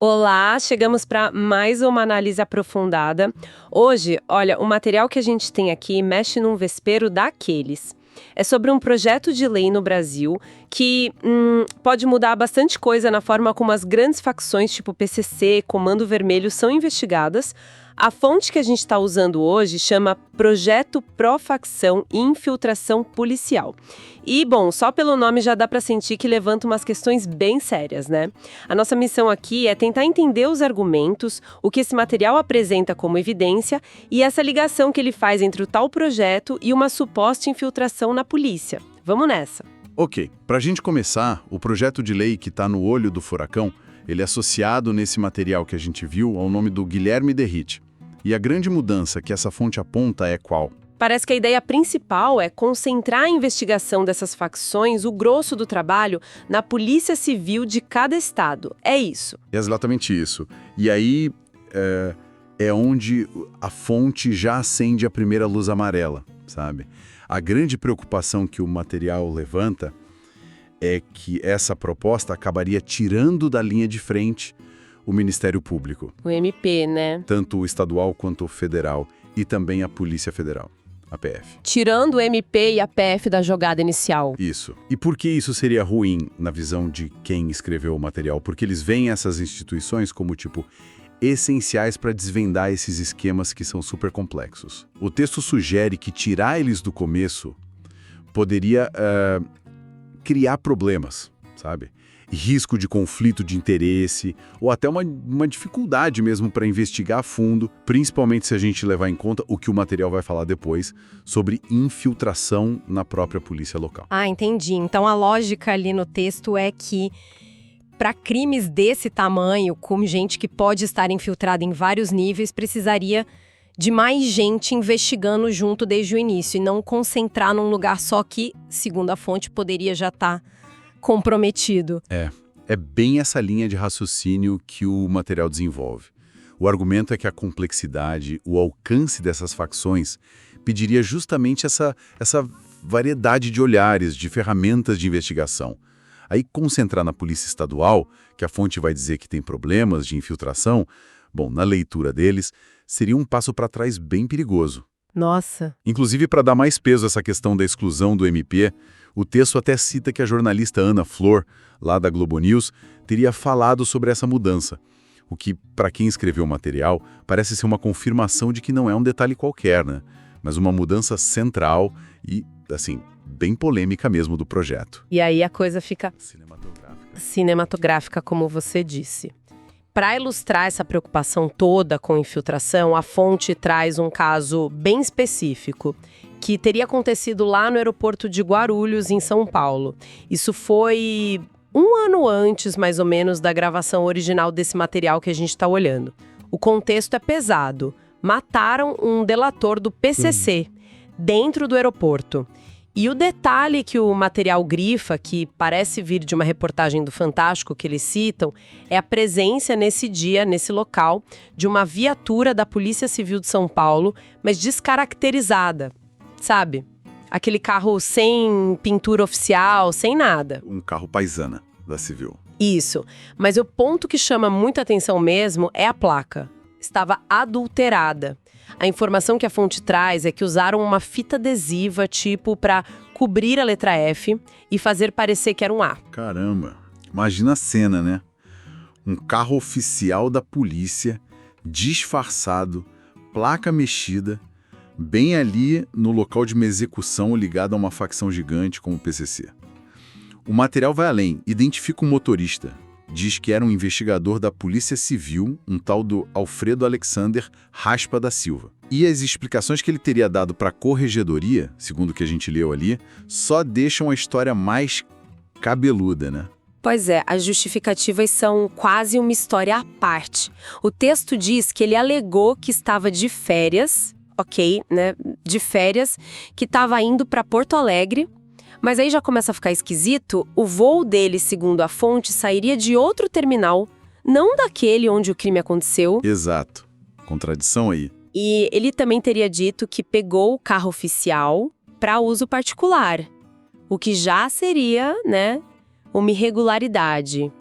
Olá, chegamos para mais uma análise aprofundada. Hoje, olha, o material que a gente tem aqui mexe num vespeiro daqueles. É sobre um projeto de lei no Brasil que pode mudar bastante coisa na forma como as grandes facções, tipo PCC, Comando Vermelho, são investigadas. A fonte que a gente está usando hoje chama Projeto Pró-Facção e Infiltração Policial. E, bom, só pelo nome já dá para sentir que levanta umas questões bem sérias, né? A nossa missão aqui é tentar entender os argumentos, o que esse material apresenta como evidência e essa ligação que ele faz entre o tal projeto e uma suposta infiltração na polícia. Vamos nessa! Ok, para a gente começar, o projeto de lei que está no olho do furacão, ele é associado nesse material que a gente viu ao nome do Guilherme Derrite. E a grande mudança que essa fonte aponta é qual? Parece que a ideia principal é concentrar a investigação dessas facções, o grosso do trabalho, na polícia civil de cada estado. É isso. É exatamente isso. E aí é onde a fonte já acende a primeira luz amarela, sabe? A grande preocupação que o material levanta é que essa proposta acabaria tirando da linha de frente o Ministério Público. O MP, né? Tanto o estadual quanto o federal. E também a Polícia Federal, a PF. Tirando o MP e a PF da jogada inicial. Isso. E por que isso seria ruim na visão de quem escreveu o material? Porque eles veem essas instituições como, essenciais para desvendar esses esquemas que são super complexos. O texto sugere que tirar eles do começo poderia criar problemas, sabe? Risco de conflito de interesse, ou até uma dificuldade mesmo para investigar a fundo, principalmente se a gente levar em conta o que o material vai falar depois sobre infiltração na própria polícia local. Ah, entendi. Então a lógica ali no texto é que para crimes desse tamanho, com gente que pode estar infiltrada em vários níveis, precisaria de mais gente investigando junto desde o início e não concentrar num lugar só que, segundo a fonte, poderia já estar comprometido. É bem essa linha de raciocínio que o material desenvolve. O argumento é que a complexidade, o alcance dessas facções pediria justamente essa variedade de olhares, de ferramentas de investigação. Aí concentrar na polícia estadual, que a fonte vai dizer que tem problemas de infiltração, bom, na leitura deles, seria um passo para trás bem perigoso. Nossa. Inclusive, para dar mais peso a essa questão da exclusão do MP, o texto até cita que a jornalista Ana Flor, lá da Globo News, teria falado sobre essa mudança. O que, para quem escreveu o material, parece ser uma confirmação de que não é um detalhe qualquer, né? Mas uma mudança central e, assim, bem polêmica mesmo do projeto. E aí a coisa fica cinematográfica, como você disse. Para ilustrar essa preocupação toda com infiltração, a fonte traz um caso bem específico, que teria acontecido lá no aeroporto de Guarulhos, em São Paulo. Isso foi um ano antes, mais ou menos, da gravação original desse material que a gente está olhando. O contexto é pesado. Mataram um delator do PCC dentro do aeroporto. E o detalhe que o material grifa, que parece vir de uma reportagem do Fantástico que eles citam, é a presença nesse dia, nesse local, de uma viatura da Polícia Civil de São Paulo, mas descaracterizada, sabe? Aquele carro sem pintura oficial, sem nada. Um carro paisana da Civil. Isso. Mas o ponto que chama muita atenção mesmo é a placa. Estava adulterada. A informação que a fonte traz é que usaram uma fita adesiva, para cobrir a letra F e fazer parecer que era um A. Caramba, imagina a cena, né? Um carro oficial da polícia, disfarçado, placa mexida, bem ali no local de uma execução ligada a uma facção gigante como o PCC. O material vai além, identifica o motorista. Diz que era um investigador da Polícia Civil, um tal do Alfredo Alexander Raspa da Silva. E as explicações que ele teria dado para a corregedoria, segundo o que a gente leu ali, só deixam a história mais cabeluda, né? Pois é, as justificativas são quase uma história à parte. O texto diz que ele alegou que estava de férias, de férias, que estava indo para Porto Alegre. Mas aí já começa a ficar esquisito, o voo dele, segundo a fonte, sairia de outro terminal, não daquele onde o crime aconteceu. Exato. Contradição aí. E ele também teria dito que pegou o carro oficial para uso particular, o que já seria, uma irregularidade.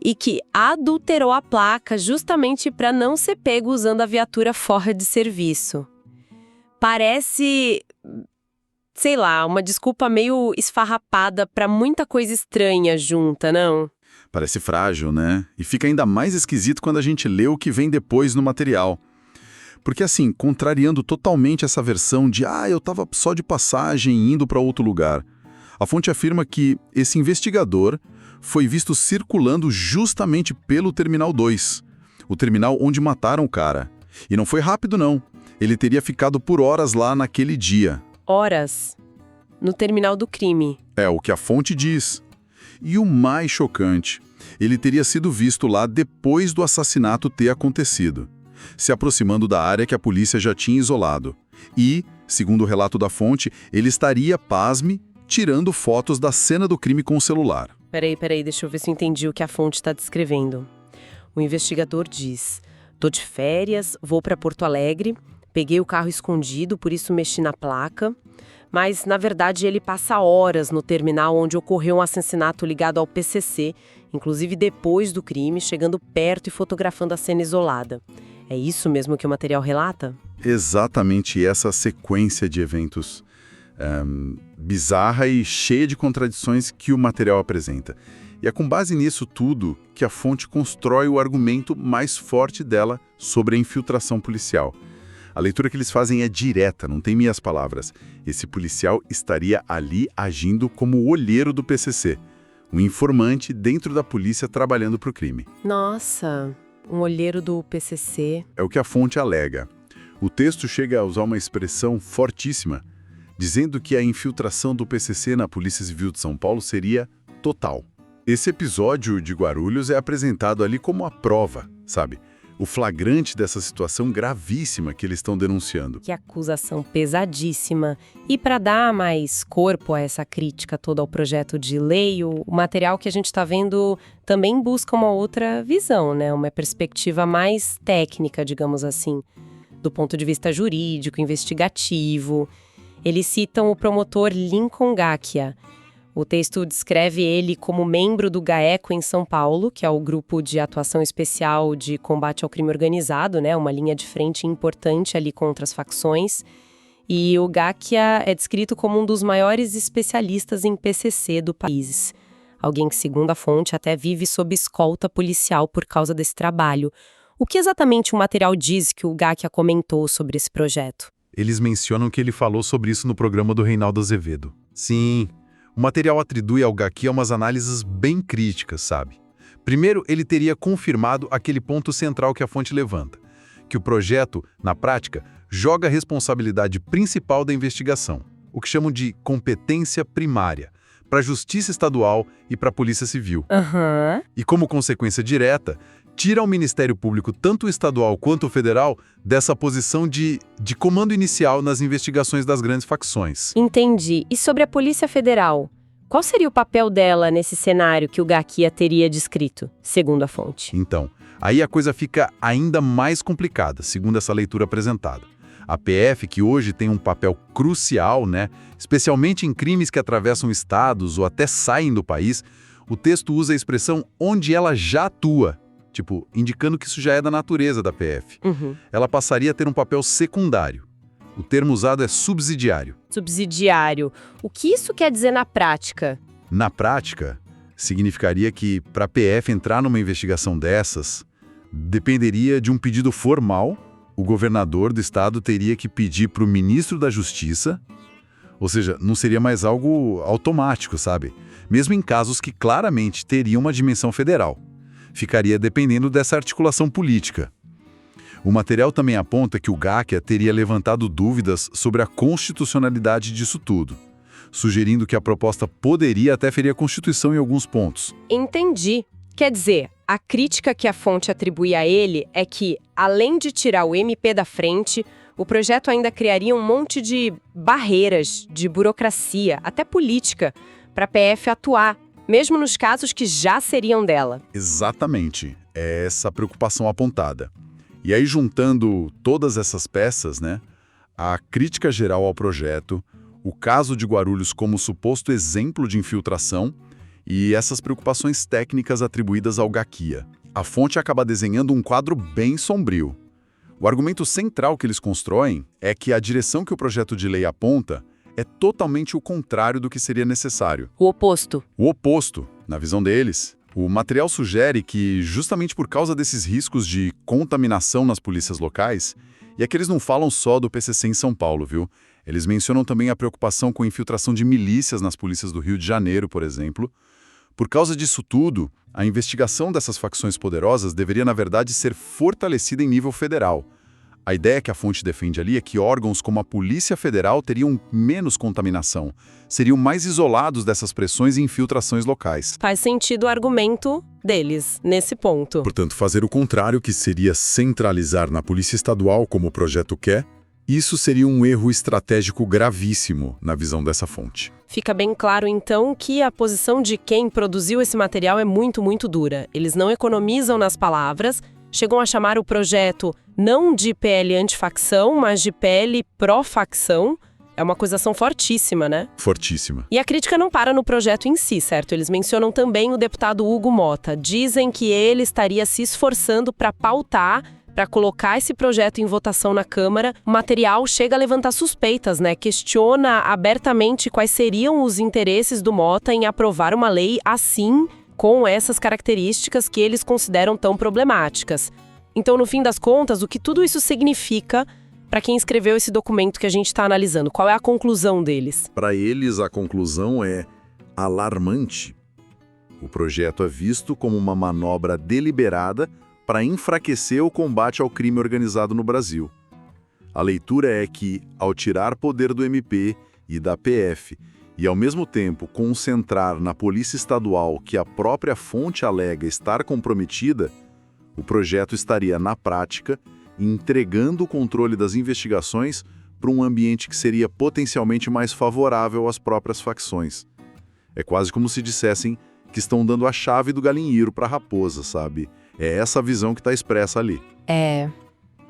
e que adulterou a placa justamente para não ser pego usando a viatura fora de serviço. Parece, sei lá, uma desculpa meio esfarrapada para muita coisa estranha junta, não? Parece frágil, né? E fica ainda mais esquisito quando a gente lê o que vem depois no material. Porque assim, contrariando totalmente essa versão de eu estava só de passagem indo para outro lugar, a fonte afirma que esse investigador foi visto circulando justamente pelo Terminal 2, o terminal onde mataram o cara. E não foi rápido, não. Ele teria ficado por horas lá naquele dia. Horas? No terminal do crime. É o que a fonte diz. E o mais chocante, ele teria sido visto lá depois do assassinato ter acontecido, se aproximando da área que a polícia já tinha isolado. E, segundo o relato da fonte, ele estaria, pasme, tirando fotos da cena do crime com o celular. Peraí, deixa eu ver se eu entendi o que a fonte está descrevendo. O investigador diz: tô de férias, vou para Porto Alegre, peguei o carro escondido, por isso mexi na placa. Mas, na verdade, ele passa horas no terminal onde ocorreu um assassinato ligado ao PCC, inclusive depois do crime, chegando perto e fotografando a cena isolada. É isso mesmo que o material relata? Exatamente essa sequência de eventos bizarra e cheia de contradições que o material apresenta. E é com base nisso tudo que a fonte constrói o argumento mais forte dela sobre a infiltração policial. A leitura que eles fazem é direta, não tem meias palavras. Esse policial estaria ali agindo como o olheiro do PCC, um informante dentro da polícia trabalhando para o crime. Nossa, um olheiro do PCC. É o que a fonte alega. O texto chega a usar uma expressão fortíssima, dizendo que a infiltração do PCC na Polícia Civil de São Paulo seria total. Esse episódio de Guarulhos é apresentado ali como a prova, sabe? O flagrante dessa situação gravíssima que eles estão denunciando. Que acusação pesadíssima. E para dar mais corpo a essa crítica toda ao projeto de lei, o material que a gente está vendo também busca uma outra visão, né? Uma perspectiva mais técnica, digamos assim, do ponto de vista jurídico, investigativo. Eles citam o promotor Lincoln Gacchia. O texto descreve ele como membro do GAECO em São Paulo, que é o Grupo de Atuação Especial de Combate ao Crime Organizado, né? Uma linha de frente importante ali contra as facções. E o Gacchia é descrito como um dos maiores especialistas em PCC do país. Alguém que, segundo a fonte, até vive sob escolta policial por causa desse trabalho. O que exatamente o material diz que o Gacchia comentou sobre esse projeto? Eles mencionam que ele falou sobre isso no programa do Reinaldo Azevedo. Sim. O material atribui ao Gacchia umas análises bem críticas, sabe? Primeiro, ele teria confirmado aquele ponto central que a fonte levanta, que o projeto, na prática, joga a responsabilidade principal da investigação, o que chamam de competência primária, para a Justiça Estadual e para a Polícia Civil. E como consequência direta, tira ao Ministério Público, tanto o estadual quanto o federal, dessa posição de comando inicial nas investigações das grandes facções. Entendi. E sobre a Polícia Federal? Qual seria o papel dela nesse cenário que o Gacchia teria descrito, segundo a fonte? Então, aí a coisa fica ainda mais complicada, segundo essa leitura apresentada. A PF, que hoje tem um papel crucial, né, especialmente em crimes que atravessam estados ou até saem do país, o texto usa a expressão onde ela já atua, indicando que isso já é da natureza da PF. Ela passaria a ter um papel secundário. O termo usado é subsidiário. Subsidiário. O que isso quer dizer na prática? Na prática, significaria que, para a PF entrar numa investigação dessas, dependeria de um pedido formal. O governador do estado teria que pedir para o ministro da Justiça, ou seja, não seria mais algo automático, sabe? Mesmo em casos que claramente teriam uma dimensão federal. Ficaria dependendo dessa articulação política. O material também aponta que o Gacchia teria levantado dúvidas sobre a constitucionalidade disso tudo, sugerindo que a proposta poderia até ferir a Constituição em alguns pontos. Entendi. Quer dizer, a crítica que a fonte atribui a ele é que, além de tirar o MP da frente, o projeto ainda criaria um monte de barreiras, de burocracia, até política, para a PF atuar, mesmo nos casos que já seriam dela. Exatamente. É essa a preocupação apontada. E aí, juntando todas essas peças, né, a crítica geral ao projeto, o caso de Guarulhos como suposto exemplo de infiltração e essas preocupações técnicas atribuídas ao Gaquia. A fonte acaba desenhando um quadro bem sombrio. O argumento central que eles constroem é que a direção que o projeto de lei aponta é totalmente o contrário do que seria necessário. O oposto. O oposto, na visão deles. O material sugere que, justamente por causa desses riscos de contaminação nas polícias locais, e é que eles não falam só do PCC em São Paulo, viu? Eles mencionam também a preocupação com a infiltração de milícias nas polícias do Rio de Janeiro, por exemplo. Por causa disso tudo, a investigação dessas facções poderosas deveria, na verdade, ser fortalecida em nível federal. A ideia que a fonte defende ali é que órgãos como a Polícia Federal teriam menos contaminação, seriam mais isolados dessas pressões e infiltrações locais. Faz sentido o argumento deles, nesse ponto. Portanto, fazer o contrário, que seria centralizar na Polícia Estadual, como o projeto quer, isso seria um erro estratégico gravíssimo na visão dessa fonte. Fica bem claro, então, que a posição de quem produziu esse material é muito, muito dura. Eles não economizam nas palavras, chegam a chamar o projeto não de PL antifacção, mas de PL pró-facção. É uma acusação fortíssima, né? Fortíssima. E a crítica não para no projeto em si, certo? Eles mencionam também o deputado Hugo Mota. Dizem que ele estaria se esforçando para pautar, para colocar esse projeto em votação na Câmara. O material chega a levantar suspeitas, né? Questiona abertamente quais seriam os interesses do Mota em aprovar uma lei assim, com essas características que eles consideram tão problemáticas. Então, no fim das contas, o que tudo isso significa para quem escreveu esse documento que a gente está analisando? Qual é a conclusão deles? Para eles, a conclusão é alarmante. O projeto é visto como uma manobra deliberada para enfraquecer o combate ao crime organizado no Brasil. A leitura é que, ao tirar poder do MP e da PF e, ao mesmo tempo, concentrar na Polícia Estadual que a própria fonte alega estar comprometida, o projeto estaria, na prática, entregando o controle das investigações para um ambiente que seria potencialmente mais favorável às próprias facções. É quase como se dissessem que estão dando a chave do galinheiro para a raposa, sabe? É essa a visão que está expressa ali.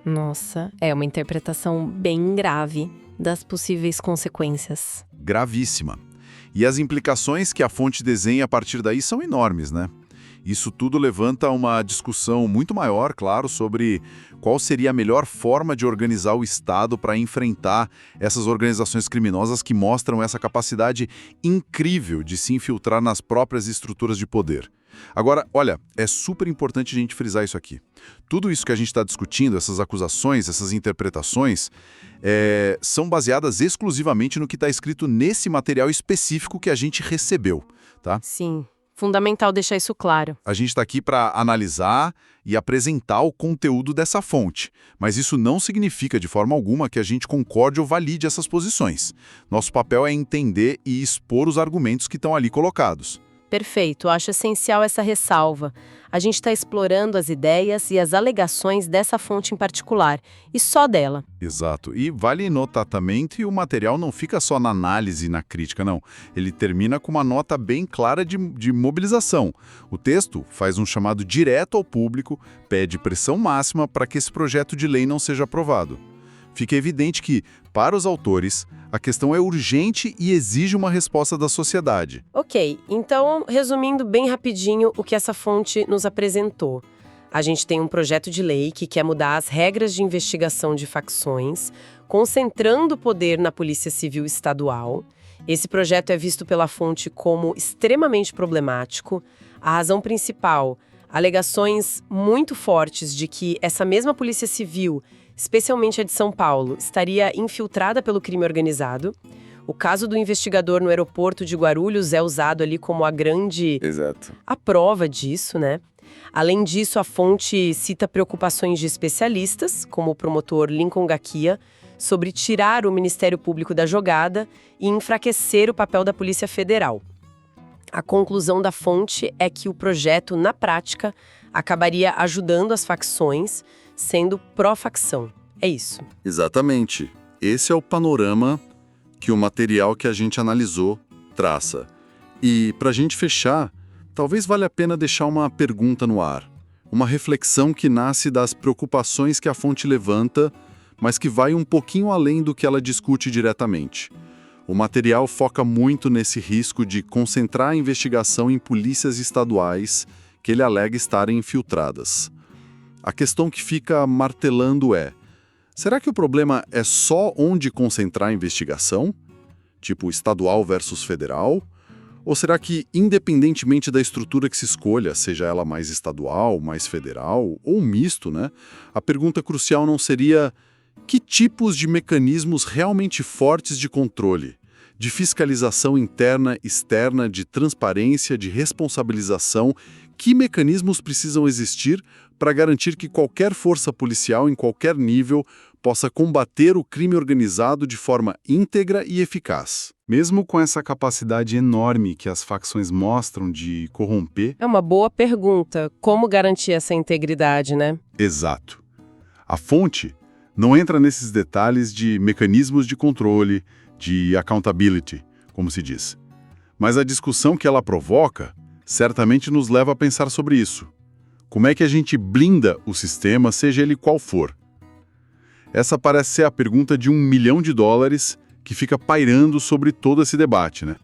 Nossa, é uma interpretação bem grave das possíveis consequências. Gravíssima. E as implicações que a fonte desenha a partir daí são enormes, né? Isso tudo levanta uma discussão muito maior, claro, sobre qual seria a melhor forma de organizar o Estado para enfrentar essas organizações criminosas que mostram essa capacidade incrível de se infiltrar nas próprias estruturas de poder. Agora, olha, é super importante a gente frisar isso aqui. Tudo isso que a gente está discutindo, essas acusações, essas interpretações, são baseadas exclusivamente no que está escrito nesse material específico que a gente recebeu, tá? Sim. Fundamental deixar isso claro. A gente está aqui para analisar e apresentar o conteúdo dessa fonte, mas isso não significa de forma alguma que a gente concorde ou valide essas posições. Nosso papel é entender e expor os argumentos que estão ali colocados. Perfeito, acho essencial essa ressalva. A gente está explorando as ideias e as alegações dessa fonte em particular, e só dela. Exato. E vale notar também que o material não fica só na análise e na crítica, não. Ele termina com uma nota bem clara de mobilização. O texto faz um chamado direto ao público, pede pressão máxima para que esse projeto de lei não seja aprovado. Fica evidente que, para os autores, a questão é urgente e exige uma resposta da sociedade. Ok, então, resumindo bem rapidinho o que essa fonte nos apresentou. A gente tem um projeto de lei que quer mudar as regras de investigação de facções, concentrando o poder na Polícia Civil Estadual. Esse projeto é visto pela fonte como extremamente problemático. A razão principal, alegações muito fortes de que essa mesma Polícia Civil, especialmente a de São Paulo, estaria infiltrada pelo crime organizado. O caso do investigador no aeroporto de Guarulhos é usado ali como a grande... Exato. A prova disso, né? Além disso, a fonte cita preocupações de especialistas, como o promotor Lincoln Gaquia, sobre tirar o Ministério Público da jogada e enfraquecer o papel da Polícia Federal. A conclusão da fonte é que o projeto, na prática, acabaria ajudando as facções, sendo pró-facção. É isso. Exatamente. Esse é o panorama que o material que a gente analisou traça. E, para a gente fechar, talvez valha a pena deixar uma pergunta no ar. Uma reflexão que nasce das preocupações que a fonte levanta, mas que vai um pouquinho além do que ela discute diretamente. O material foca muito nesse risco de concentrar a investigação em polícias estaduais que ele alega estarem infiltradas. A questão que fica martelando é: será que o problema é só onde concentrar a investigação? Tipo estadual versus federal? Ou será que, independentemente da estrutura que se escolha, seja ela mais estadual, mais federal, ou um misto, né? A pergunta crucial não seria: que tipos de mecanismos realmente fortes de controle, de fiscalização interna, externa, de transparência, de responsabilização, que mecanismos precisam existir para garantir que qualquer força policial em qualquer nível possa combater o crime organizado de forma íntegra e eficaz? Mesmo com essa capacidade enorme que as facções mostram de corromper... É uma boa pergunta. Como garantir essa integridade, né? Exato. A fonte não entra nesses detalhes de mecanismos de controle, de accountability, como se diz. Mas a discussão que ela provoca certamente nos leva a pensar sobre isso. Como é que a gente blinda o sistema, seja ele qual for? Essa parece ser a pergunta de $1 milhão que fica pairando sobre todo esse debate, né?